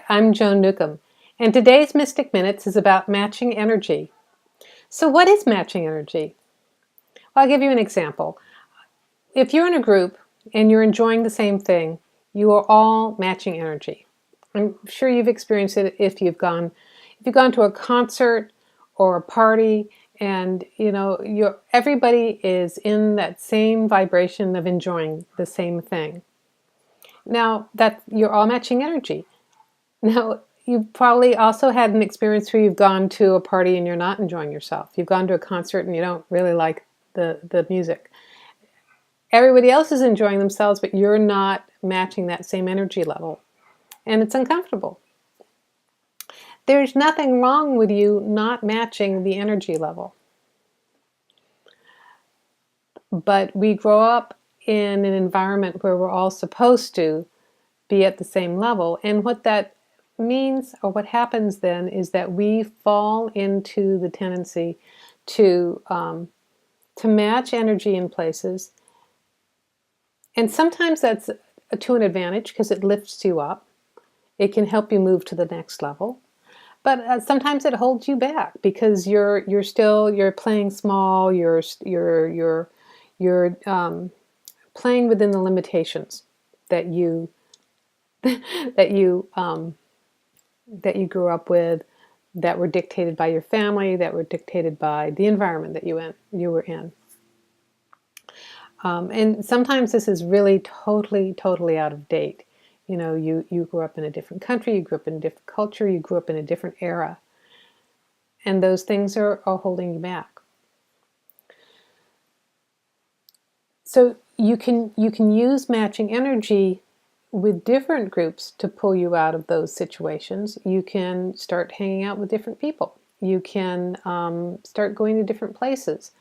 I'm Joan Newcomb, and today's Mystic Minutes is about matching energy. So what is matching energy? Well, I'll give you an example. If you're in a group and you're enjoying the same thing, you are all matching energy. I'm sure you've experienced it if you've gone to a concert or a party and everybody is in that same vibration of enjoying the same thing. Now that you're all matching energy. Now, you've probably also had an experience where you've gone to a party and you're not enjoying yourself. You've gone to a concert and you don't really like the music. Everybody else is enjoying themselves, but you're not matching that same energy level. And it's uncomfortable. There's nothing wrong with you not matching the energy level. But we grow up in an environment where we're all supposed to be at the same level. And what that means, or what happens then, is that we fall into the tendency to match energy in places, and sometimes that's to an advantage because it lifts you up. It can help you move to the next level, but sometimes it holds you back because you're playing small. You're playing within the limitations that you that you grew up with, that were dictated by your family, that were dictated by the environment that you were in. And sometimes this is really totally out of date. You grew up in a different country, you grew up in a different culture, you grew up in a different era. And those things are holding you back. So you can use matching energy with different groups to pull you out of those situations. You can start hanging out with different people. You can start going to different places.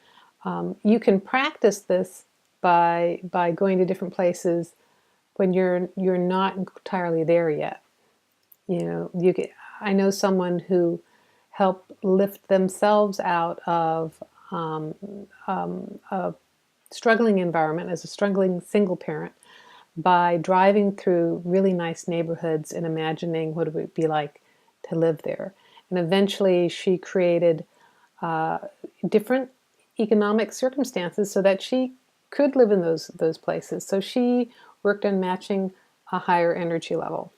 You can practice this by going to different places when you're not entirely there yet. I know someone who helped lift themselves out of a struggling environment as a struggling single parent by driving through really nice neighborhoods and imagining what it would be like to live there. And eventually she created different economic circumstances so that she could live in those places. So she worked on matching a higher energy level.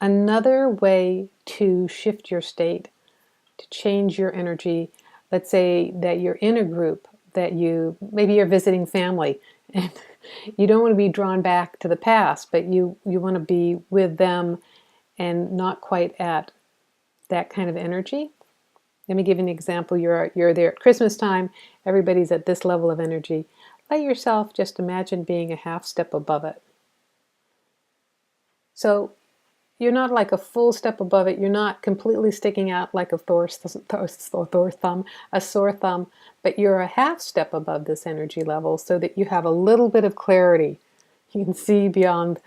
Another way to shift your state, to change your energy, let's say that you're in a group that maybe you're visiting family and you don't want to be drawn back to the past, but you want to be with them and not quite at that kind of energy. Let me give you an example. You're there at Christmas time, everybody's at this level of energy. Let yourself just imagine being a half step above it. So you're not like a full step above it. You're not completely sticking out like a sore thumb, but you're a half step above this energy level so that you have a little bit of clarity. You can see beyond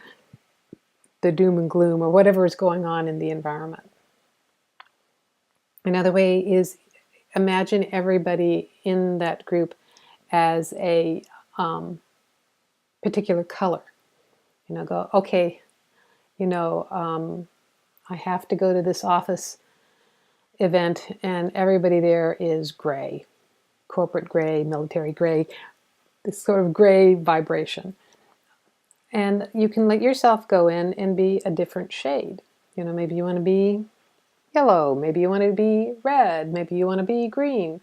the doom and gloom or whatever is going on in the environment. Another way is imagine everybody in that group as a particular color. Go, okay, I have to go to this office event and everybody there is gray, corporate gray, military gray, this sort of gray vibration. And you can let yourself go in and be a different shade. Maybe you want to be yellow, maybe you want to be red, maybe you want to be green.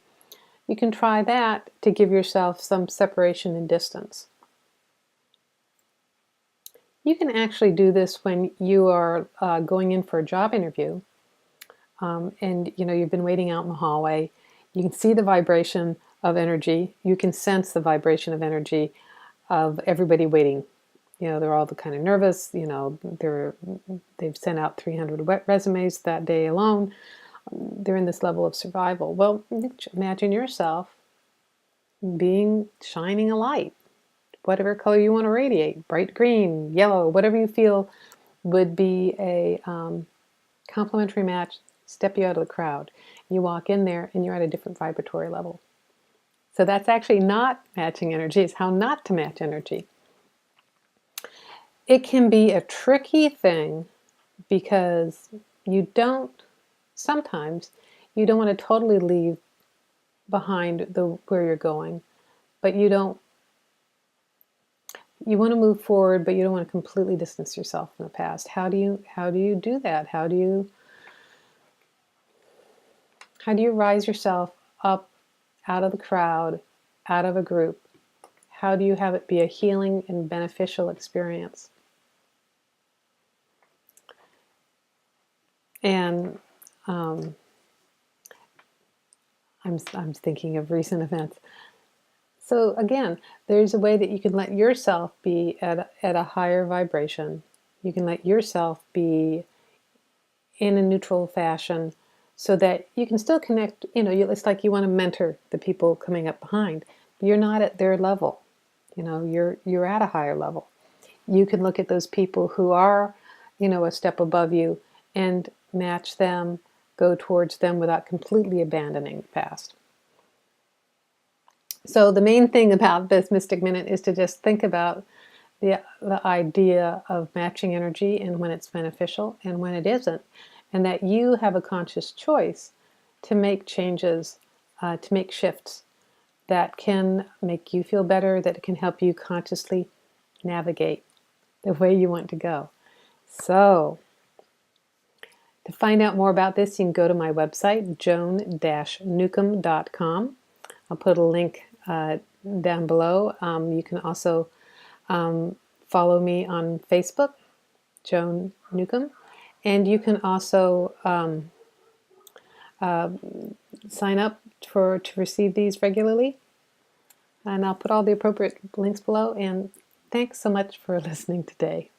You can try that to give yourself some separation and distance. You can actually do this when you are going in for a job interview and you've been waiting out in the hallway. You can see the vibration of energy. You can sense the vibration of energy of everybody waiting. They're all kind of nervous. They've sent out 300 resumes that day alone. They're in this level of survival. Well, imagine yourself shining a light, whatever color you want to radiate, bright green, yellow, whatever you feel would be a complementary match, step you out of the crowd. You walk in there and you're at a different vibratory level. So that's actually not matching energy. It's how not to match energy. It can be a tricky thing because sometimes you don't want to totally leave behind where you're going, but you want to move forward, but you don't want to completely distance yourself from the past. How do you do that? How do you rise yourself up out of the crowd, out of a group? How do you have it be a healing and beneficial experience? And I'm thinking of recent events. So again, there's a way that you can let yourself be at a higher vibration. You can let yourself be in a neutral fashion so that you can still connect. It's like you want to mentor the people coming up behind. You're not at their level. You're at a higher level. You can look at those people who are, a step above you and match them, go towards them without completely abandoning the past. So the main thing about this Mystic Minute is to just think about the idea of matching energy and when it's beneficial and when it isn't, and that you have a conscious choice to make changes, to make shifts that can make you feel better, that can help you consciously navigate the way you want to go. So, to find out more about this, you can go to my website, joan-newcomb.com. I'll put a link down below. You can also follow me on Facebook, Joan Newcomb, and you can also sign up to receive these regularly. And I'll put all the appropriate links below. And thanks so much for listening today.